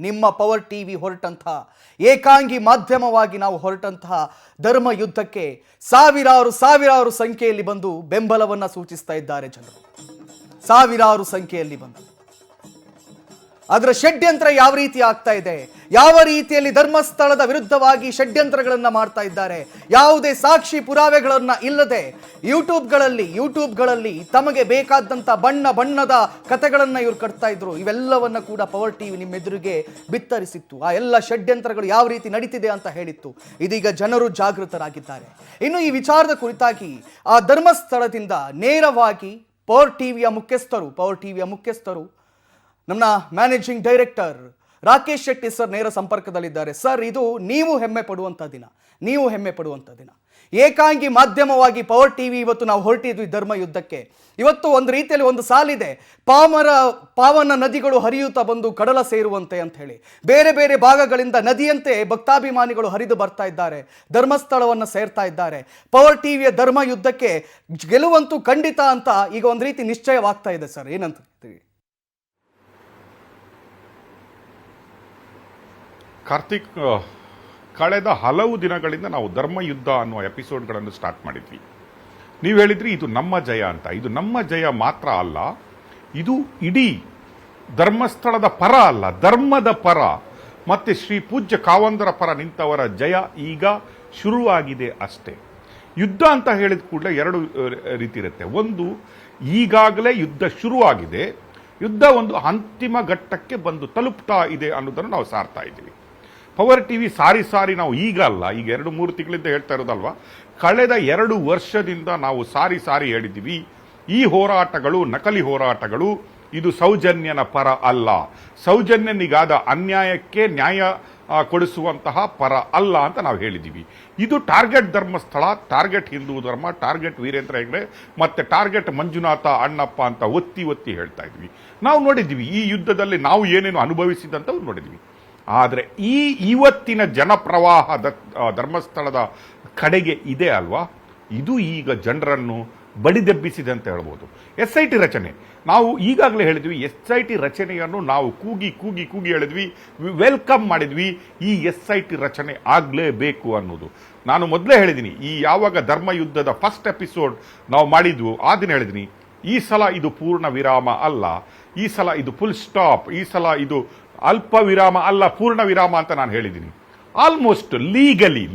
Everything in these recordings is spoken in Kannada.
ನಿಮ್ಮ ಪವರ್ ಟಿವಿ ಹೊರಟಂತಹ ಏಕಾಂಗಿ ಮಾಧ್ಯಮವಾಗಿ ನಾವು ಹೊರಟಂತಹ ಧರ್ಮ ಯುದ್ಧಕ್ಕೆ ಸಾವಿರಾರು ಸಂಖ್ಯೆಯಲ್ಲಿ ಬಂದು ಬೆಂಬಲವನ್ನು ಸೂಚಿಸ್ತಾ ಇದ್ದಾರೆ ಜನರು. ಸಾವಿರಾರು ಸಂಖ್ಯೆಯಲ್ಲಿ ಬಂದು ಅದರ ಷಡ್ಯಂತ್ರ ಯಾವ ರೀತಿ ಆಗ್ತಾ ಇದೆ, ಯಾವ ರೀತಿಯಲ್ಲಿ ಧರ್ಮಸ್ಥಳದ ವಿರುದ್ಧವಾಗಿ ಷಡ್ಯಂತ್ರಗಳನ್ನು ಮಾಡ್ತಾ ಇದ್ದಾರೆ, ಯಾವುದೇ ಸಾಕ್ಷಿ ಪುರಾವೆಗಳನ್ನ ಇಲ್ಲದೆ ಯೂಟ್ಯೂಬ್ಗಳಲ್ಲಿ ತಮಗೆ ಬೇಕಾದಂಥ ಬಣ್ಣದ ಕಥೆಗಳನ್ನು ಇವರು ಕಟ್ತಾ ಇದ್ರು. ಇವೆಲ್ಲವನ್ನ ಕೂಡ ಪವರ್ ಟಿವಿ ನಿಮ್ಮೆದುರಿಗೆ ಬಿತ್ತರಿಸಿತ್ತು. ಆ ಎಲ್ಲ ಷಡ್ಯಂತ್ರಗಳು ಯಾವ ರೀತಿ ನಡೀತಿದೆ ಅಂತ ಹೇಳಿತ್ತು. ಇದೀಗ ಜನರು ಜಾಗೃತರಾಗಿದ್ದಾರೆ. ಇನ್ನು ಈ ವಿಚಾರದ ಕುರಿತಾಗಿ ಆ ಧರ್ಮಸ್ಥಳದಿಂದ ನೇರವಾಗಿ ಪವರ್ ಟಿವಿಯ ಮುಖ್ಯಸ್ಥರು ನಮ್ಮ managing director Rakesh Shetty sir ನೇರ ಸಂಪರ್ಕದಲ್ಲಿದ್ದಾರೆ. ಸರ್, ಇದು ನೀವು ಹೆಮ್ಮೆ ಪಡುವಂಥ ದಿನ. ಏಕಾಂಗಿ ಮಾಧ್ಯಮವಾಗಿ ಪವರ್ ಟಿವಿ ಇವತ್ತು ನಾವು ಹೊರಟಿದ್ವಿ ಧರ್ಮ ಯುದ್ಧಕ್ಕೆ. ಇವತ್ತು ಒಂದು ರೀತಿಯಲ್ಲಿ ಒಂದು ಸಾಲಿದೆ, ಪಾವನ ನದಿಗಳು ಹರಿಯುತ್ತಾ ಬಂದು ಕಡಲ ಸೇರುವಂತೆ ಅಂತ ಹೇಳಿ ಬೇರೆ ಬೇರೆ ಭಾಗಗಳಿಂದ ನದಿಯಂತೆ ಭಕ್ತಾಭಿಮಾನಿಗಳು ಹರಿದು ಬರ್ತಾ ಇದ್ದಾರೆ, ಧರ್ಮಸ್ಥಳವನ್ನು ಸೇರ್ತಾ ಇದ್ದಾರೆ. ಪವರ್ ಟಿವಿಯ ಧರ್ಮ ಯುದ್ಧಕ್ಕೆ ಗೆಲುವಂತೂ ಖಂಡಿತ ಅಂತ ಈಗ ಒಂದು ರೀತಿ ನಿಶ್ಚಯವಾಗ್ತಾ ಇದೆ. ಸರ್, ಏನಂತ ಕಾರ್ತಿಕ್, ಕಳೆದ ಹಲವು ದಿನಗಳಿಂದ ನಾವು ಧರ್ಮಯುದ್ಧ ಅನ್ನುವ ಎಪಿಸೋಡ್ಗಳನ್ನು ಸ್ಟಾರ್ಟ್ ಮಾಡಿದ್ವಿ. ನೀವು ಹೇಳಿದ್ರಿ ಇದು ನಮ್ಮ ಜಯ ಅಂತ. ಇದು ನಮ್ಮ ಜಯ ಮಾತ್ರ ಅಲ್ಲ, ಇದು ಇಡೀ ಧರ್ಮಸ್ಥಳದ ಪರ ಅಲ್ಲ, ಧರ್ಮದ ಪರ ಮತ್ತೆ ಶ್ರೀ ಪೂಜ್ಯ ಕಾವಂದರ ಪರ ನಿಂತವರ ಜಯ ಈಗ ಶುರುವಾಗಿದೆ ಅಷ್ಟೇ. ಯುದ್ಧ ಅಂತ ಹೇಳಿದ ಕೂಡಲೇ ಎರಡು ರೀತಿ ಇರುತ್ತೆ. ಒಂದು, ಈಗಾಗಲೇ ಯುದ್ಧ ಶುರುವಾಗಿದೆ, ಯುದ್ಧ ಒಂದು ಅಂತಿಮ ಘಟ್ಟಕ್ಕೆ ಬಂದು ತಲುಪ್ತಾ ಇದೆ ಅನ್ನೋದನ್ನು ನಾವು ಸಾರ್ತಾ ಇದ್ದೀವಿ. ಪವರ್ ಟಿವಿ ಸಾರಿ ನಾವು ಈಗ ಅಲ್ಲ, ಈಗ 2-3 ತಿಂಗಳಿಂದ ಹೇಳ್ತಾ ಇರೋದಲ್ವಾ, ಕಳೆದ 2 ವರ್ಷದಿಂದ ನಾವು ಸಾರಿ ಹೇಳಿದ್ದೀವಿ, ಈ ಹೋರಾಟಗಳು ನಕಲಿ ಹೋರಾಟಗಳು, ಇದು ಸೌಜನ್ಯನ ಪರ ಅಲ್ಲ, ಸೌಜನ್ಯನಿಗಾದ ಅನ್ಯಾಯಕ್ಕೆ ನ್ಯಾಯ ಕೊಡಿಸುವಂತಹ ಪರ ಅಲ್ಲ ಅಂತ ನಾವು ಹೇಳಿದ್ದೀವಿ. ಇದು ಟಾರ್ಗೆಟ್ ಧರ್ಮಸ್ಥಳ, ಟಾರ್ಗೆಟ್ ಹಿಂದೂ ಧರ್ಮ, ಟಾರ್ಗೆಟ್ ವೀರೇಂದ್ರ ಹೆಗ್ಡೆ ಮತ್ತೆ ಟಾರ್ಗೆಟ್ ಮಂಜುನಾಥ ಅಣ್ಣಪ್ಪ ಅಂತ ಒತ್ತಿ ಹೇಳ್ತಾ ಇದ್ವಿ. ನಾವು ನೋಡಿದ್ವಿ ಈ ಯುದ್ಧದಲ್ಲಿ ನಾವು ಏನೇನು ಅನುಭವಿಸಿದಂತ ನೋಡಿದ್ವಿ. ಆದರೆ ಇವತ್ತಿನ ಜನಪ್ರವಾಹದ ಧರ್ಮಸ್ಥಳದ ಕಡೆಗೆ ಇದೆ ಅಲ್ವಾ, ಇದು ಈಗ ಜನರನ್ನು ಬಡಿದೆಬ್ಬಿಸಿದೆ ಅಂತ ಹೇಳ್ಬೋದು. SIT ರಚನೆ ನಾವು ಈಗಾಗಲೇ ಹೇಳಿದ್ವಿ. SIT ರಚನೆಯನ್ನು ನಾವು ಕೂಗಿ ಹೇಳಿದ್ವಿ, ವೆಲ್ಕಮ್ ಮಾಡಿದ್ವಿ. ಈ SIT ರಚನೆ ಆಗಲೇಬೇಕು ಅನ್ನೋದು ನಾನು ಮೊದಲೇ ಹೇಳಿದ್ದೀನಿ. ಈ ಯಾವಾಗ ಧರ್ಮಯುದ್ಧದ ಫಸ್ಟ್ ಎಪಿಸೋಡ್ ನಾವು ಮಾಡಿದ್ವು ಆ ದಿನ ಹೇಳಿದ್ದೀನಿ, ಈ ಸಲ ಇದು ಪೂರ್ಣ ವಿರಾಮ ಅಲ್ಲ, ಈ ಸಲ ಇದು ಫುಲ್ ಸ್ಟಾಪ್, ಈ ಸಲ ಇದು ಅಲ್ಪ ವಿರಾಮ ಅಲ್ಲ, ಪೂರ್ಣ ವಿರಾಮ ಅಂತ ನಾನು ಹೇಳಿದ್ದೀನಿ. ಆಲ್ಮೋಸ್ಟ್ ಲೀಗಲಿ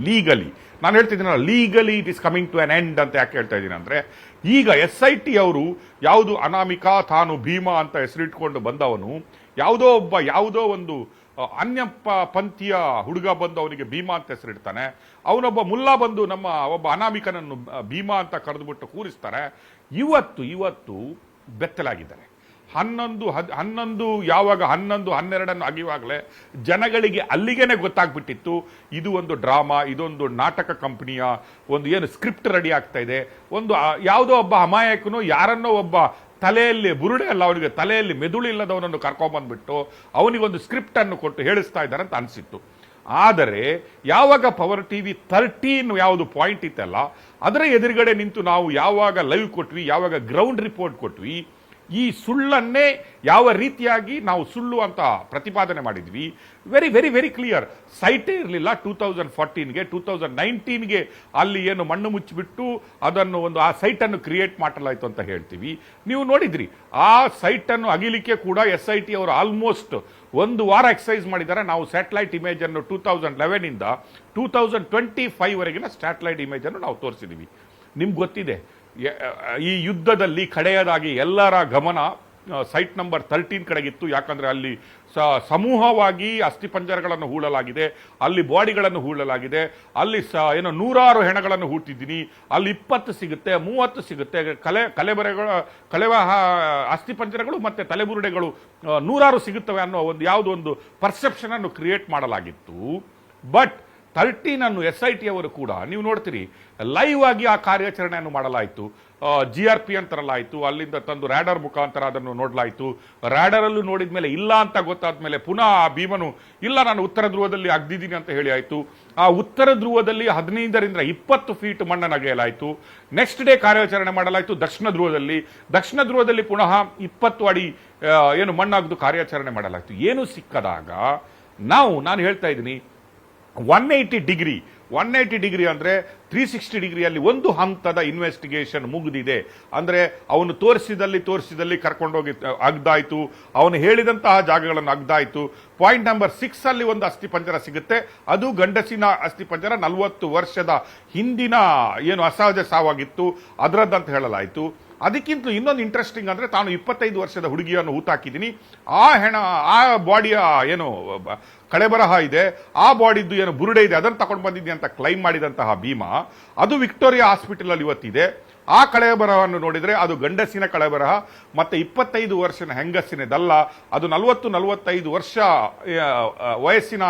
ನಾನು ಹೇಳ್ತಿದ್ದೀನಲ್ಲ, legally it is coming to an end ಅಂತ ಯಾಕೆ ಹೇಳ್ತಾ ಇದ್ದೀನಿ ಅಂದರೆ, ಈಗ SIT ಅವರು ಯಾವುದು ಅನಾಮಿಕಾ ತಾನು ಭೀಮಾ ಅಂತ ಹೆಸರಿಟ್ಕೊಂಡು ಬಂದವನು, ಯಾವುದೋ ಒಂದು ಅನ್ಯ ಪಂಥೀಯ ಹುಡುಗ ಬಂದು ಅವನಿಗೆ ಭೀಮಾ ಅಂತ ಹೆಸರಿಡ್ತಾನೆ, ಅವನೊಬ್ಬ ಮುಲ್ಲಾ ಬಂದು ನಮ್ಮ ಒಬ್ಬ ಅನಾಮಿಕನನ್ನು ಭೀಮಾ ಅಂತ ಕರೆದುಬಿಟ್ಟು ಕೂರಿಸ್ತಾರೆ. ಇವತ್ತು ಬೆತ್ತಲಾಗಿದ್ದಾರೆ. 11 ಯಾವಾಗ 11-12 ಆಗಿವಾಗಲೇ ಜನಗಳಿಗೆ ಅಲ್ಲಿಗೇನೆ ಗೊತ್ತಾಗ್ಬಿಟ್ಟಿತ್ತು ಇದು ಒಂದು ಡ್ರಾಮಾ, ಇದೊಂದು ನಾಟಕ ಕಂಪನಿಯ ಒಂದು ಏನು ಸ್ಕ್ರಿಪ್ಟ್ ರೆಡಿ ಆಗ್ತಾ ಇದೆ. ಒಂದು ಯಾವುದೋ ಒಬ್ಬ ಅಮಾಯಕನು ಯಾರನ್ನೋ ಒಬ್ಬ ತಲೆಯಲ್ಲಿ ಬುರುಡೆ ಅಲ್ಲ, ಅವನಿಗೆ ತಲೆಯಲ್ಲಿ ಮೆದುಳು ಇಲ್ಲದವನನ್ನು ಕರ್ಕೊಂಡ್ಬಂದ್ಬಿಟ್ಟು ಅವನಿಗೊಂದು ಸ್ಕ್ರಿಪ್ಟ್ ಅನ್ನು ಕೊಟ್ಟು ಹೇಳಿಸ್ತಾ ಇದ್ದಾರೆ ಅಂತ ಅನಿಸಿತ್ತು. ಆದರೆ ಯಾವಾಗ ಪವರ್ ಟಿವಿ 13 ಯಾವುದು ಪಾಯಿಂಟ್ ಇತ್ತಲ್ಲ, ಅದರ ಎದುರುಗಡೆ ನಿಂತು ನಾವು ಯಾವಾಗ ಲೈವ್ ಕೊಟ್ವಿ, ಯಾವಾಗ ಗ್ರೌಂಡ್ ರಿಪೋರ್ಟ್ ಕೊಟ್ವಿ, ಈ ಸುಳ್ಳನ್ನೇ ಯಾವ ರೀತಿಯಾಗಿ ನಾವು ಸುಳ್ಳು ಅಂತ ಪ್ರತಿಪಾದನೆ ಮಾಡಿದ್ವಿ. Very clear. ಸೈಟೇ ಇರಲಿಲ್ಲ 2014ಗೆ 2019ಗೆ ಅಲ್ಲಿ ಏನು ಮಣ್ಣು ಮುಚ್ಚಿಬಿಟ್ಟು ಅದನ್ನು ಆ ಸೈಟನ್ನು ಕ್ರಿಯೇಟ್ ಮಾಡಲಾಯಿತು ಅಂತ ಹೇಳ್ತೀವಿ. ನೀವು ನೋಡಿದ್ರಿ, ಆ ಸೈಟನ್ನು ಅಗಿಲಿಕ್ಕೆ ಕೂಡ SIT ಅವರು ಆಲ್ಮೋಸ್ಟ್ 1 ವಾರ ಎಕ್ಸಸೈಸ್ ಮಾಡಿದ್ದಾರೆ. ನಾವು ಸ್ಯಾಟಲೈಟ್ ಇಮೇಜ್ ಅನ್ನು 2011ಇಂದ 2025 ವರೆಗಿನ ಸ್ಯಾಟಲೈಟ್ ಇಮೇಜ್ ಅನ್ನು ನಾವು ತೋರಿಸಿದ್ದೀವಿ. ನಿಮ್ಗೆ ಗೊತ್ತಿದೆ, ಈ ಯುದ್ಧದಲ್ಲಿ ಕಡೆಯದಾಗಿ ಎಲ್ಲರ ಗಮನ ಸೈಟ್ ನಂಬರ್ 13 ಕಡೆಗಿತ್ತು. ಯಾಕಂದರೆ ಅಲ್ಲಿ ಸಮೂಹವಾಗಿ ಅಸ್ಥಿಪಂಜರಗಳನ್ನು ಹೂಳಲಾಗಿದೆ, ಅಲ್ಲಿ ಬಾಡಿಗಳನ್ನು ಹೂಳಲಾಗಿದೆ, ಅಲ್ಲಿ ಏನೋ 100 ಹೆಣಗಳನ್ನು ಹೂಟಿದ್ದೀನಿ, ಅಲ್ಲಿ 20 ಸಿಗುತ್ತೆ, 30 ಸಿಗುತ್ತೆ, ಕಲೆವ ಅಸ್ಥಿಪಂಜರಗಳು ಮತ್ತು ತಲೆಬುರುಡೆಗಳು 100 ಸಿಗುತ್ತವೆ ಅನ್ನೋ ಯಾವುದೋ ಒಂದು ಪರ್ಸೆಪ್ಷನ್ ಅನ್ನು ಕ್ರಿಯೇಟ್ ಮಾಡಲಾಗಿತ್ತು. ಬಟ್ 13 ಅನ್ನು SIT ಅವರು ಕೂಡ ನೀವು ನೋಡ್ತೀರಿ ಲೈವ್ ಆಗಿ ಆ ಕಾರ್ಯಾಚರಣೆಯನ್ನು ಮಾಡಲಾಯಿತು. GRP ಅಂತರಲಾಯಿತು, ಅಲ್ಲಿಂದ ತಂದು ರ್ಯಾಡರ್ ಮುಖಾಂತರ ಅದನ್ನು ನೋಡಲಾಯಿತು. ರ್ಯಾಡರಲ್ಲೂ ನೋಡಿದ ಮೇಲೆ ಇಲ್ಲ ಅಂತ ಗೊತ್ತಾದ ಮೇಲೆ ಪುನಃ ಆ ಭೀಮನು ಇಲ್ಲ ನಾನು ಉತ್ತರ ಧ್ರುವದಲ್ಲಿ ಅಗ್ದಿದ್ದೀನಿ ಅಂತ ಹೇಳಿ ಆಯಿತು. ಆ ಉತ್ತರ ಧ್ರುವದಲ್ಲಿ 15ರಿಂದ 20 ಫೀಟ್ ಮಣ್ಣನ್ನು ಅಗೆಯಲಾಯಿತು. ನೆಕ್ಸ್ಟ್ ಡೇ ಕಾರ್ಯಾಚರಣೆ ಮಾಡಲಾಯಿತು ದಕ್ಷಿಣ ಧ್ರುವದಲ್ಲಿ ಪುನಃ 20 ಅಡಿ ಏನು ಮಣ್ಣಾಗದು ಕಾರ್ಯಾಚರಣೆ ಮಾಡಲಾಯಿತು. ಏನು ಸಿಕ್ಕದಾಗ ನಾನು ಹೇಳ್ತಾ ಇದ್ದೀನಿ 180 ಡಿಗ್ರಿ ಅಂದ್ರೆ 360 ಡಿಗ್ರಿಯಲ್ಲಿ ಒಂದು ಹಂತದ ಇನ್ವೆಸ್ಟಿಗೇಷನ್ ಮುಗಿದಿದೆ. ಅಂದ್ರೆ ಅವನು ತೋರಿಸಿದಲ್ಲಿ ಕರ್ಕೊಂಡೋಗಿ ಅಗ್ದಾಯ್ತು, ಅವನು ಹೇಳಿದಂತಹ ಜಾಗಗಳನ್ನು ಅಗ್ದಾಯ್ತು. ಪಾಯಿಂಟ್ ನಂಬರ್ 6 ಅಲ್ಲಿ ಒಂದು ಅಸ್ಥಿಪಂಜರ ಸಿಗುತ್ತೆ, ಅದು ಗಂಡಸಿನ ಅಸ್ಥಿಪಂಜರ 40 ವರ್ಷದ ಹಿಂದಿನ ಏನು ಅಸಹಜ ಸಾವಾಗಿತ್ತು ಅದರದ್ದಂತ ಹೇಳಲಾಯಿತು. ಅದಕ್ಕಿಂತ ಇನ್ನೊಂದು ಇಂಟ್ರೆಸ್ಟಿಂಗ್ ಅಂದ್ರೆ ತಾನು 25 ವರ್ಷದ ಹುಡುಗಿಯನ್ನು ಹೂತಾಕಿದ್ದೀನಿ, ಆ ಬಾಡಿಯ ಏನು ಕಳೆಬರಹ ಇದೆ, ಆ ಬಾಡಿದ್ದು ಏನು ಬುರುಡೆ ಇದೆ ಅದನ್ನು ತಗೊಂಡು ಬಂದಿದ್ದೆ ಅಂತ ಕ್ಲೈಮ್ ಮಾಡಿದಂತಹ ಭೀಮಾ ಅದು ವಿಕ್ಟೋರಿಯಾ ಹಾಸ್ಪಿಟಲ್ ಅಲ್ಲಿ ಇವತ್ತಿದೆ. ಆ ಕಳೆಬರಹವನ್ನು ನೋಡಿದ್ರೆ ಅದು ಗಂಡಸಿನ ಕಳೆಬರಹ, ಮತ್ತೆ 25 ವರ್ಷದ ಹೆಂಗಸಿನದಲ್ಲ, ಅದು 40-45 ವರ್ಷ ವಯಸ್ಸಿನ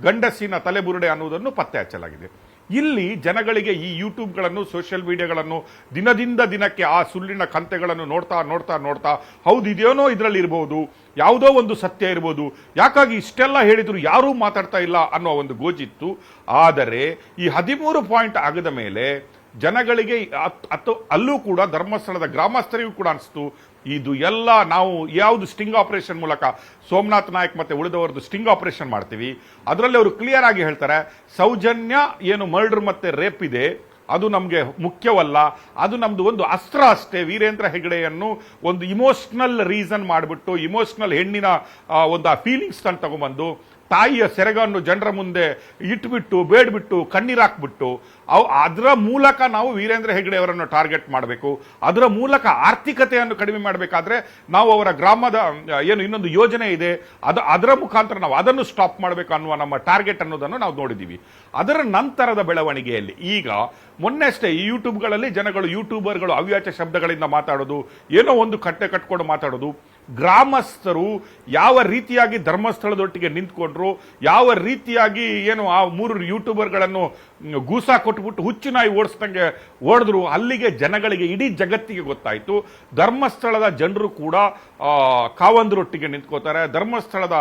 ಗಂಡಸಿನ ತಲೆಬುರುಡೆ ಅನ್ನುವುದನ್ನು ಪತ್ತೆ ಹಚ್ಚಲಾಗಿದೆ. ಇಲ್ಲಿ ಜನಗಳಿಗೆ ಈ ಯೂಟ್ಯೂಬ್ಗಳನ್ನು ಸೋಷಿಯಲ್ ಮೀಡಿಯಾಗಳನ್ನು ದಿನದಿಂದ ದಿನಕ್ಕೆ ಆ ಸುಳ್ಳಿನ ಕಂತೆಗಳನ್ನು ನೋಡ್ತಾ ಹೌದು ಇದೇನೋ ಇದರಲ್ಲಿ ಇರಬಹುದು, ಯಾವುದೋ ಒಂದು ಸತ್ಯ ಇರಬಹುದು, ಯಾಕಾಗಿ ಇಷ್ಟೆಲ್ಲ ಹೇಳಿದ್ರು ಯಾರೂ ಮಾತಾಡ್ತಾ ಇಲ್ಲ ಅನ್ನೋ ಒಂದು ಗೋಜಿತ್ತು. ಆದರೆ ಈ 13 ಪಾಯಿಂಟ್ ಆಗದ ಮೇಲೆ ಜನಗಳಿಗೆ ಅಲ್ಲೂ ಕೂಡ ಧರ್ಮಸ್ಥಳದ ಗ್ರಾಮಸ್ಥರಿಗೂ ಕೂಡ ಅನಿಸ್ತು ಇದು ಎಲ್ಲ ನಾವು ಯಾವುದು ಸ್ಟಿಂಗ್ ಆಪರೇಷನ್ ಮೂಲಕ ಸೋಮನಾಥ್ ನಾಯಕ್ ಮತ್ತೆ ಉಳಿದವರದ್ದು ಸ್ಟಿಂಗ್ ಆಪರೇಷನ್ ಮಾಡ್ತೀವಿ, ಅದರಲ್ಲಿ ಅವರು ಕ್ಲಿಯರ್ ಆಗಿ ಹೇಳ್ತಾರೆ ಸೌಜನ್ಯ ಏನು ಮರ್ಡರ್ ಮತ್ತೆ ರೇಪ್ ಇದೆ ಅದು ನಮಗೆ ಮುಖ್ಯವಲ್ಲ, ಅದು ನಮ್ದು ಒಂದು ಅಸ್ತ್ರ ಅಷ್ಟೇ. ವೀರೇಂದ್ರ ಹೆಗಡೆಯನ್ನು ಒಂದು ಇಮೋಷನಲ್ ರೀಸನ್ ಮಾಡಿಬಿಟ್ಟು ಇಮೋಷನಲ್ ಹೆಣ್ಣಿನ ಒಂದು ಆ ಫೀಲಿಂಗ್ಸ್ ತಗೊಂಡ್ಬಂದು ತಾಯಿಯ ಸೆರಗನ್ನು ಜನರ ಮುಂದೆ ಇಟ್ಬಿಟ್ಟು ಬೇಡ್ಬಿಟ್ಟು ಕಣ್ಣೀರಾಕ್ಬಿಟ್ಟು ಅದರ ಮೂಲಕ ನಾವು ವೀರೇಂದ್ರ ಹೆಗಡೆ ಅವರನ್ನು ಟಾರ್ಗೆಟ್ ಮಾಡಬೇಕು. ಅದರ ಮೂಲಕ ಆರ್ಥಿಕತೆಯನ್ನು ಕಡಿಮೆ ಮಾಡಬೇಕಾದ್ರೆ ನಾವು ಅವರ ಗ್ರಾಮದ ಏನು ಇನ್ನೊಂದು ಯೋಜನೆ ಇದೆ ಅದರ ಮುಖಾಂತರ ನಾವು ಅದನ್ನು ಸ್ಟಾಪ್ ಮಾಡಬೇಕು ಅನ್ನುವ ನಮ್ಮ ಟಾರ್ಗೆಟ್ ಅನ್ನೋದನ್ನು ನಾವು ನೋಡಿದ್ದೀವಿ. ಅದರ ನಂತರದ ಬೆಳವಣಿಗೆಯಲ್ಲಿ ಈಗ ಮೊನ್ನೆ ಅಷ್ಟೇ ಈ ಯೂಟ್ಯೂಬ್ಗಳಲ್ಲಿ ಯೂಟ್ಯೂಬರ್ಗಳು ಅವ್ಯಾಚ ಶಬ್ದಗಳಿಂದ ಮಾತಾಡೋದು, ಏನೋ ಒಂದು ಕಟ್ಟೆ ಕಟ್ಕೊಂಡು ಮಾತಾಡೋದು, ಗ್ರಾಮಸ್ಥರು ಯಾವ ರೀತಿಯಾಗಿ ಧರ್ಮಸ್ಥಳದೊಟ್ಟಿಗೆ ನಿಂತ್ಕೊಂಡ್ರು, ಯಾವ ರೀತಿಯಾಗಿ ಏನು ಆ 3 ಯೂಟ್ಯೂಬರ್ಗಳನ್ನು ಗೂಸಾ ಕೊಟ್ಬಿಟ್ಟು ಹುಚ್ಚು ನಾಯಿ ಓಡಿಸ್ದಂಗೆ ಓಡಿದ್ರು, ಅಲ್ಲಿಗೆ ಜನಗಳಿಗೆ ಇಡೀ ಜಗತ್ತಿಗೆ ಗೊತ್ತಾಯ್ತು ಧರ್ಮಸ್ಥಳದ ಜನರು ಕೂಡ ಕಾವಂದರೊಟ್ಟಿಗೆ ನಿಂತ್ಕೋತಾರೆ, ಧರ್ಮಸ್ಥಳದ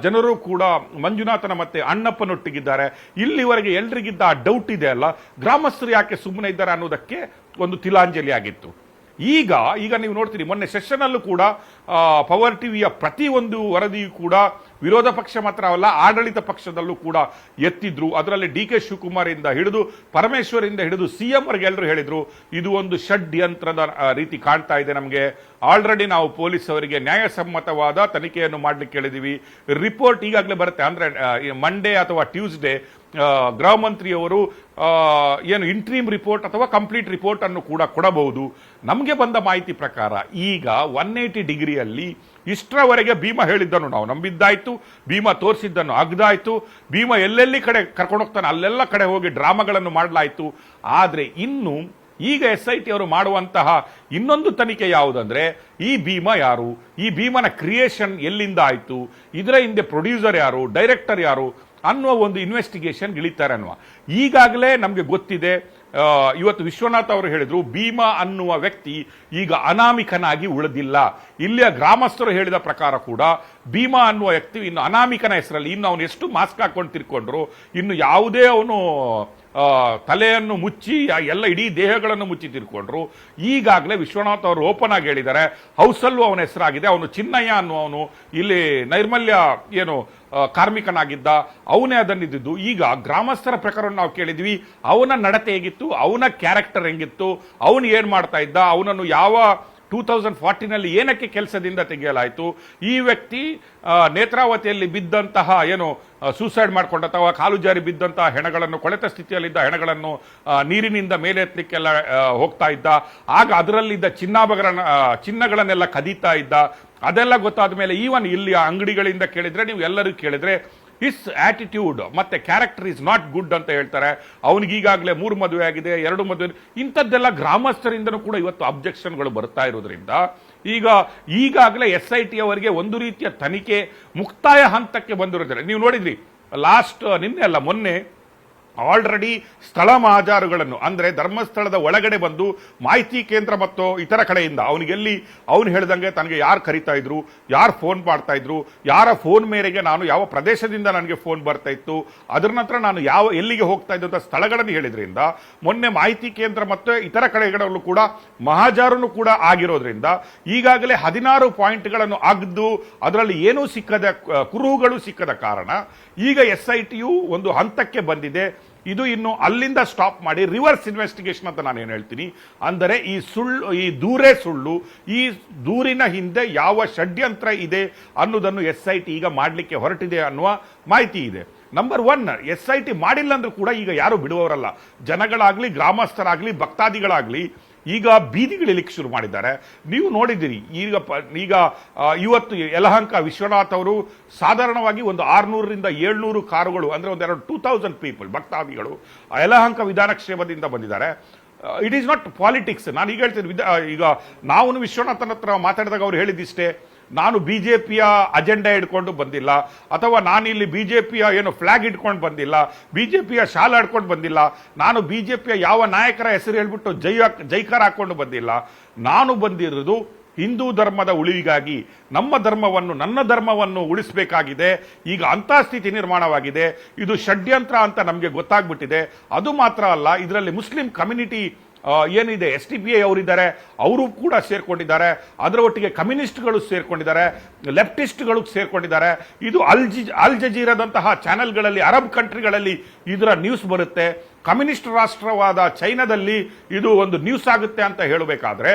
ಜನರು ಕೂಡ ಮಂಜುನಾಥನ ಮತ್ತೆ ಅಣ್ಣಪ್ಪನೊಟ್ಟಿಗಿದ್ದಾರೆ. ಇಲ್ಲಿವರೆಗೆ ಎಲ್ರಿಗಿದ್ದ ಆ ಡೌಟ್ ಇದೆ ಅಲ್ಲ, ಗ್ರಾಮಸ್ಥರು ಯಾಕೆ ಸುಮ್ಮನೆ ಇದ್ದಾರೆ ಅನ್ನೋದಕ್ಕೆ ಒಂದು ತಿಲಾಂಜಲಿ ಆಗಿತ್ತು. ಈಗ ನೀವು ನೋಡ್ತೀರಿ ಮೊನ್ನೆ ಸೆಷನ್ ಅಲ್ಲೂ ಕೂಡ ಪವರ್ ಟಿವಿಯ ಪ್ರತಿಯೊಂದು ವರದಿಯೂ ಕೂಡ ವಿರೋಧ ಪಕ್ಷ ಮಾತ್ರವಲ್ಲ ಆಡಳಿತ ಪಕ್ಷದಲ್ಲೂ ಕೂಡ ಎತ್ತಿದ್ರು. ಅದರಲ್ಲಿ DK ಶಿವಕುಮಾರ್ ಇಂದ ಹಿಡಿದು ಪರಮೇಶ್ವರಿಂದ ಹಿಡಿದು CM ವರೆಗೆ ಎಲ್ಲರೂ ಹೇಳಿದ್ರು ಇದು ಒಂದು ಷಡ್ಯಂತ್ರದ ರೀತಿ ಕಾಣ್ತಾ ಇದೆ ನಮಗೆ. ಆಲ್ರೆಡಿ ನಾವು ಪೊಲೀಸ್ ಅವರಿಗೆ ನ್ಯಾಯಸಮ್ಮತವಾದ ತನಿಖೆಯನ್ನು ಮಾಡ್ಲಿಕ್ಕೆ ಹೇಳಿದೀವಿ. ರಿಪೋರ್ಟ್ ಈಗಾಗಲೇ ಬರುತ್ತೆ, ಅಂದ್ರೆ ಮಂಡೇ ಅಥವಾ ಟ್ಯೂಸ್ಡೇ ಗೃಹ ಮಂತ್ರಿಯವರು ಏನು ಇಂಟ್ರೀಮ್ ರಿಪೋರ್ಟ್ ಅಥವಾ ಕಂಪ್ಲೀಟ್ ರಿಪೋರ್ಟ್ ಅನ್ನು ಕೂಡ ಕೊಡಬಹುದು. ನಮಗೆ ಬಂದ ಮಾಹಿತಿ ಪ್ರಕಾರ ಈಗ 180 ಡಿಗ್ರಿಯಲ್ಲಿ ಇಷ್ಟರವರೆಗೆ ಭೀಮಾ ಹೇಳಿದ್ದನ್ನು ನಾವು ನಂಬಿದ್ದಾಯ್ತು, ಭೀಮಾ ತೋರಿಸಿದ್ದನ್ನು ಅಗ್ದಾಯ್ತು, ಭೀಮಾ ಎಲ್ಲೆಲ್ಲಿ ಕಡೆ ಕರ್ಕೊಂಡು ಹೋಗ್ತಾನೆ ಅಲ್ಲೆಲ್ಲ ಕಡೆ ಹೋಗಿ ಡ್ರಾಮಾಗಳನ್ನು ಮಾಡಲಾಯ್ತು. ಆದ್ರೆ ಇನ್ನು ಈಗ SIT ಅವರು ಮಾಡುವಂತಹ ಇನ್ನೊಂದು ತನಿಖೆ ಯಾವುದಂದ್ರೆ ಈ ಭೀಮಾ ಯಾರು, ಈ ಭೀಮನ ಕ್ರಿಯೇಷನ್ ಎಲ್ಲಿಂದ ಆಯ್ತು, ಇದರ ಹಿಂದೆ ಪ್ರೊಡ್ಯೂಸರ್ ಯಾರು, ಡೈರೆಕ್ಟರ್ ಯಾರು ಅನ್ನುವ ಒಂದು ಇನ್ವೆಸ್ಟಿಗೇಷನ್ ಇಳಿತಾರೆ ಅನ್ನುವ. ಈಗಾಗಲೇ ನಮಗೆ ಗೊತ್ತಿದೆ, ಇವತ್ತು ವಿಶ್ವನಾಥ್ ಅವರು ಹೇಳಿದ್ರು ಭೀಮಾ ಅನ್ನುವ ವ್ಯಕ್ತಿ ಈಗ ಅನಾಮಿಕನಾಗಿ ಉಳಿದಿಲ್ಲ. ಇಲ್ಲಿಯ ಗ್ರಾಮಸ್ಥರು ಹೇಳಿದ ಪ್ರಕಾರ ಕೂಡ ಭೀಮಾ ಅನ್ನುವ ವ್ಯಕ್ತಿ ಇನ್ನು ಅನಾಮಿಕನ ಹೆಸರಲ್ಲಿ ಇನ್ನು ಅವನು ಎಷ್ಟು ಮಾಸ್ಕ್ ಹಾಕೊಂಡು ತಿರ್ಕೊಂಡ್ರು, ಇನ್ನು ಯಾವುದೇ ಅವನು ತಲೆಯನ್ನು ಮುಚ್ಚಿ ಎಲ್ಲ ಇಡೀ ದೇಹಗಳನ್ನು ಮುಚ್ಚಿ ತಿರ್ಕೊಂಡ್ರು. ಈಗಾಗಲೇ ವಿಶ್ವನಾಥ್ ಅವರು ಓಪನ್ ಆಗಿ ಹೇಳಿದ್ದಾರೆ ಹೌಸಲ್ಲೂ ಅವನ ಹೆಸರಾಗಿದೆ, ಅವನು ಚಿನ್ನಯ್ಯ ಅನ್ನುವವನು ಇಲ್ಲಿ ನೈರ್ಮಲ್ಯ ಏನು ಕಾರ್ಮಿಕನಾಗಿದ್ದ, ಅವನೇ ಅದನ್ನಿದ್ದು. ಈಗ ಗ್ರಾಮಸ್ಥರ ಪ್ರಕಾರ ನಾವು ಕೇಳಿದ್ವಿ ಅವನ ನಡತೆ ಹೇಗಿತ್ತು, ಅವನ ಕ್ಯಾರೆಕ್ಟರ್ ಹೆಂಗಿತ್ತು, ಅವನು ಏನ್ ಮಾಡ್ತಾ ಇದ್ದ, ಅವನನ್ನು ಯಾವ 2014ನಲ್ಲಿ ಏನಕ್ಕೆ ಕೆಲಸದಿಂದ ತೆಗೆಯಲಾಯಿತು, ಈ ವ್ಯಕ್ತಿ ನೇತ್ರಾವತಿಯಲ್ಲಿ ಬಿದ್ದಂತಹ ಏನು ಸೂಸೈಡ್ ಮಾಡ್ಕೊಂಡ ಅಥವಾ ಕಾಲು ಜಾರಿ ಬಿದ್ದಂತಹ ಹೆಣಗಳನ್ನು, ಕೊಳೆತ ಸ್ಥಿತಿಯಲ್ಲಿದ್ದ ಹೆಣಗಳನ್ನು ನೀರಿನಿಂದ ಮೇಲೆ ಎತ್ತಲಿಕ್ಕೆಲ್ಲ ಹೋಗ್ತಾ ಇದ್ದ, ಆಗ ಅದರಲ್ಲಿದ್ದ ಚಿನ್ನಗಳನ್ನೆಲ್ಲ ಕದೀತಾ ಇದ್ದ. ಅದೆಲ್ಲ ಗೊತ್ತಾದ ಮೇಲೆ ಈವನ್ ಇಲ್ಲಿ ಅಂಗಡಿಗಳಿಂದ ಕೇಳಿದ್ರೆ, ನೀವು ಎಲ್ಲರೂ ಕೇಳಿದ್ರೆ ಹಿಸ್ ಆಟಿಟ್ಯೂಡ್ ಮತ್ತೆ ಕ್ಯಾರೆಕ್ಟರ್ ಇಸ್ ನಾಟ್ ಗುಡ್ ಅಂತ ಹೇಳ್ತಾರೆ. ಅವನಿಗೀಗಾಗಲೇ 3 ಮದುವೆ ಆಗಿದೆ, 2 ಮದುವೆ, ಇಂಥದ್ದೆಲ್ಲ ಗ್ರಾಮಸ್ಥರಿಂದನೂ ಕೂಡ ಇವತ್ತು ಅಬ್ಜೆಕ್ಷನ್ಗಳು ಬರ್ತಾ ಇರೋದ್ರಿಂದ ಈಗಾಗಲೇ SIT ಅವರಿಗೆ ಒಂದು ರೀತಿಯ ತನಿಖೆ ಮುಕ್ತಾಯ ಹಂತಕ್ಕೆ ಬಂದಿರೋದಿಲ್ಲ. ನೀವು ನೋಡಿದ್ರಿ ಲಾಸ್ಟ್ ನಿನ್ನೆ ಅಲ್ಲ ಮೊನ್ನೆ ಆಲ್ರೆಡಿ ಸ್ಥಳ ಮಹಾಜಾರುಗಳನ್ನು ಅಂದ್ರೆ ಧರ್ಮಸ್ಥಳದ ಒಳಗಡೆ ಬಂದು ಮಾಹಿತಿ ಕೇಂದ್ರ ಮತ್ತು ಇತರ ಕಡೆಯಿಂದ ಅವನು ಹೇಳ್ದಂಗೆ ತನಗೆ ಯಾರು ಕರಿತಾ ಇದ್ರು, ಯಾರು ಫೋನ್ ಮಾಡ್ತಾ ಇದ್ರು, ಯಾರ ಫೋನ್ ಮೇರೆಗೆ ನಾನು ಯಾವ ಪ್ರದೇಶದಿಂದ ನನಗೆ ಫೋನ್ ಬರ್ತಾ ಇತ್ತು, ಅದರ ನಂತರ ನಾನು ಎಲ್ಲಿಗೆ ಹೋಗ್ತಾ ಇದ್ದು ಅಂತ ಸ್ಥಳಗಳನ್ನು ಹೇಳಿದ್ರಿಂದ ಮೊನ್ನೆ ಮಾಹಿತಿ ಕೇಂದ್ರ ಮತ್ತು ಇತರ ಕಡೆಗಳಲ್ಲೂ ಕೂಡ ಮಹಾಜಾರನು ಕೂಡ ಆಗಿರೋದ್ರಿಂದ ಈಗಾಗಲೇ 16 ಪಾಯಿಂಟ್ಗಳನ್ನು ಅಗ್ದು ಅದರಲ್ಲಿ ಏನೂ ಸಿಕ್ಕದ ಕುರುಹುಗಳು ಸಿಕ್ಕದ ಕಾರಣ ಈಗ SITಯು ಒಂದು ಹಂತಕ್ಕೆ ಬಂದಿದೆ. ಇದು ಇನ್ನು ಅಲ್ಲಿಂದ ಸ್ಟಾಪ್ ಮಾಡಿ ರಿವರ್ಸ್ ಇನ್ವೆಸ್ಟಿಗೇಷನ್ ಅಂತ ನಾನು ಏನು ಹೇಳ್ತೀನಿ ಅಂದರೆ ಈ ದೂರೇ ಸುಳ್ಳು, ಈ ದೂರಿನ ಹಿಂದೆ ಯಾವ ಷಡ್ಯಂತ್ರ ಇದೆ ಅನ್ನೋದನ್ನು SIT ಈಗ ಮಾಡಲಿಕ್ಕೆ ಹೊರಟಿದೆ ಅನ್ನುವ ಮಾಹಿತಿ ಇದೆ. ನಂಬರ್ 1, SIT ಮಾಡಿಲ್ಲ ಅಂದ್ರೂ ಕೂಡ ಈಗ ಯಾರು ಬಿಡುವವರಲ್ಲ. ಜನಗಳಾಗ್ಲಿ, ಗ್ರಾಮಸ್ಥರಾಗ್ಲಿ, ಭಕ್ತಾದಿಗಳಾಗ್ಲಿ ಈಗ ಬೀದಿಗಿಳಿಲಿಕ್ಕೆ ಶುರು ಮಾಡಿದ್ದಾರೆ. ನೀವು ನೋಡಿದ್ದೀರಿ ಈಗ ಇವತ್ತು ಯಲಹಂಕ ವಿಶ್ವನಾಥ್ ಅವರು ಸಾಧಾರಣವಾಗಿ ಒಂದು 600ರಿಂದ 700 ಕಾರುಗಳು ಅಂದ್ರೆ ಒಂದೆರಡು 2000 ಪೀಪಲ್ ಭಕ್ತಾದಿಗಳು ಯಲಹಂಕ ವಿಧಾನ ಕ್ಷೇಮದಿಂದ ಬಂದಿದ್ದಾರೆ. It is not politics. ನಾನು ಈಗ ಹೇಳ್ತೀನಿ, ಈಗ ನಾವು ವಿಶ್ವನಾಥನ್ ಹತ್ರ ಮಾತಾಡಿದಾಗ ಅವ್ರು ಹೇಳಿದಿಷ್ಟೇ, ನಾನು ಬಿಜೆಪಿಯ ಅಜೆಂಡಾ ಹಿಡ್ಕೊಂಡು ಬಂದಿಲ್ಲ, ಅಥವಾ ನಾನಿಲ್ಲಿ ಬಿಜೆಪಿಯ ಏನು ಫ್ಲಾಗ್ ಇಟ್ಕೊಂಡು ಬಂದಿಲ್ಲ, ಬಿಜೆಪಿಯ ಶಾಲ್ ಹಿಡ್ಕೊಂಡು ಬಂದಿಲ್ಲ, ನಾನು ಬಿಜೆಪಿಯ ಯಾವ ನಾಯಕರ ಹೆಸರು ಹೇಳ್ಬಿಟ್ಟು ಜೈಕಾರ ಹಾಕೊಂಡು ಬಂದಿಲ್ಲ. ನಾನು ಬಂದಿರೋದು ಹಿಂದೂ ಧರ್ಮದ ಉಳಿವಿಗಾಗಿ, ನನ್ನ ಧರ್ಮವನ್ನು ಉಳಿಸಬೇಕಾಗಿದೆ. ಈಗ ಅಂತ ಸ್ಥಿತಿ ನಿರ್ಮಾಣವಾಗಿದೆ. ಇದು ಷಡ್ಯಂತ್ರ ಅಂತ ನಮಗೆ ಗೊತ್ತಾಗ್ಬಿಟ್ಟಿದೆ. ಅದು ಮಾತ್ರ ಅಲ್ಲ, ಇದರಲ್ಲಿ ಮುಸ್ಲಿಂ ಕಮ್ಯುನಿಟಿ ಏನಿದೆ STPI ಅವರಿದ್ದಾರೆ, ಅವರು ಕೂಡ ಸೇರ್ಕೊಂಡಿದ್ದಾರೆ. ಅದರ ಒಟ್ಟಿಗೆ ಕಮ್ಯುನಿಸ್ಟ್ಗಳು ಸೇರ್ಕೊಂಡಿದ್ದಾರೆ, ಲೆಫ್ಟಿಸ್ಟ್ಗಳು ಸೇರ್ಕೊಂಡಿದ್ದಾರೆ. ಇದು ಅಲ್ ಜಜೀರಾದಂತಹ ಚಾನೆಲ್ಗಳಲ್ಲಿ ಅರಬ್ ಕಂಟ್ರಿಗಳಲ್ಲಿ ಇದರ ನ್ಯೂಸ್ ಬರುತ್ತೆ. ಕಮ್ಯುನಿಸ್ಟ್ ರಾಷ್ಟ್ರವಾದ ಚೈನಾದಲ್ಲಿ ಇದು ಒಂದು ನ್ಯೂಸ್ ಆಗುತ್ತೆ ಅಂತ ಹೇಳಬೇಕಾದ್ರೆ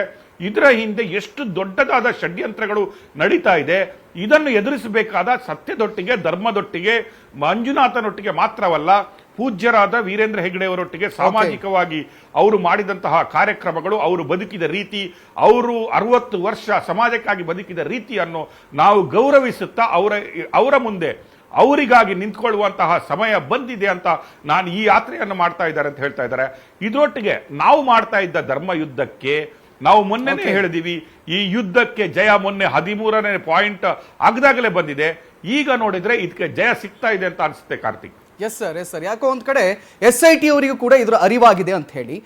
ಇದರ ಹಿಂದೆ ಎಷ್ಟು ದೊಡ್ಡದಾದ ಷಡ್ಯಂತ್ರಗಳು ನಡೀತಾ ಇದೆ. ಇದನ್ನು ಎದುರಿಸಬೇಕಾದ ಸತ್ಯದೊಟ್ಟಿಗೆ, ಧರ್ಮದೊಟ್ಟಿಗೆ, ಮಂಜುನಾಥನೊಟ್ಟಿಗೆ ಮಾತ್ರವಲ್ಲ, ಪೂಜ್ಯರಾದ ವೀರೇಂದ್ರ ಹೆಗ್ಗಡೆಯವರೊಟ್ಟಿಗೆ ಸಾಮಾಜಿಕವಾಗಿ ಅವರು ಮಾಡಿದಂತಹ ಕಾರ್ಯಕ್ರಮಗಳು, ಅವರು ಬದುಕಿದ ರೀತಿ, ಅವರು 60 ವರ್ಷ ಸಮಾಜಕ್ಕಾಗಿ ಬದುಕಿದ ರೀತಿಯನ್ನು ನಾವು ಗೌರವಿಸುತ್ತಾ ಅವರ ಮುಂದೆ ಅವರಿಗಾಗಿ ನಿಂತ್ಕೊಳ್ಳುವಂತಹ ಸಮಯ ಬಂದಿದೆ ಅಂತ ನಾನು ಈ ಯಾತ್ರೆಯನ್ನು ಮಾಡ್ತಾ ಇದ್ದಾರೆ ಅಂತ ಹೇಳ್ತಾ ಇದ್ದಾರೆ. ಇದರೊಟ್ಟಿಗೆ ನಾವು ಮಾಡ್ತಾ ಇದ್ದ ಧರ್ಮ ಯುದ್ಧಕ್ಕೆ ನಾವು ಮೊನ್ನೆನೇ ಹೇಳಿದೀವಿ, ಈ ಯುದ್ಧಕ್ಕೆ ಜಯ ಮೊನ್ನೆ 13ನೇ ಪಾಯಿಂಟ್ ಆಗದಾಗಲೇ ಬಂದಿದೆ. ಈಗ ನೋಡಿದ್ರೆ ಇದಕ್ಕೆ ಜಯ ಸಿಗ್ತಾ ಇದೆ ಅಂತ ಅನಿಸುತ್ತೆ ಕಾರ್ತಿಕ್. Yes sir. ಯಾಕೋ ಒಂದ್ ಕಡೆ SIT ಅವರಿಗೂ ಕೂಡ ಇದರ ಅರಿವಾಗಿದೆ ಅಂತ ಹೇಳಿ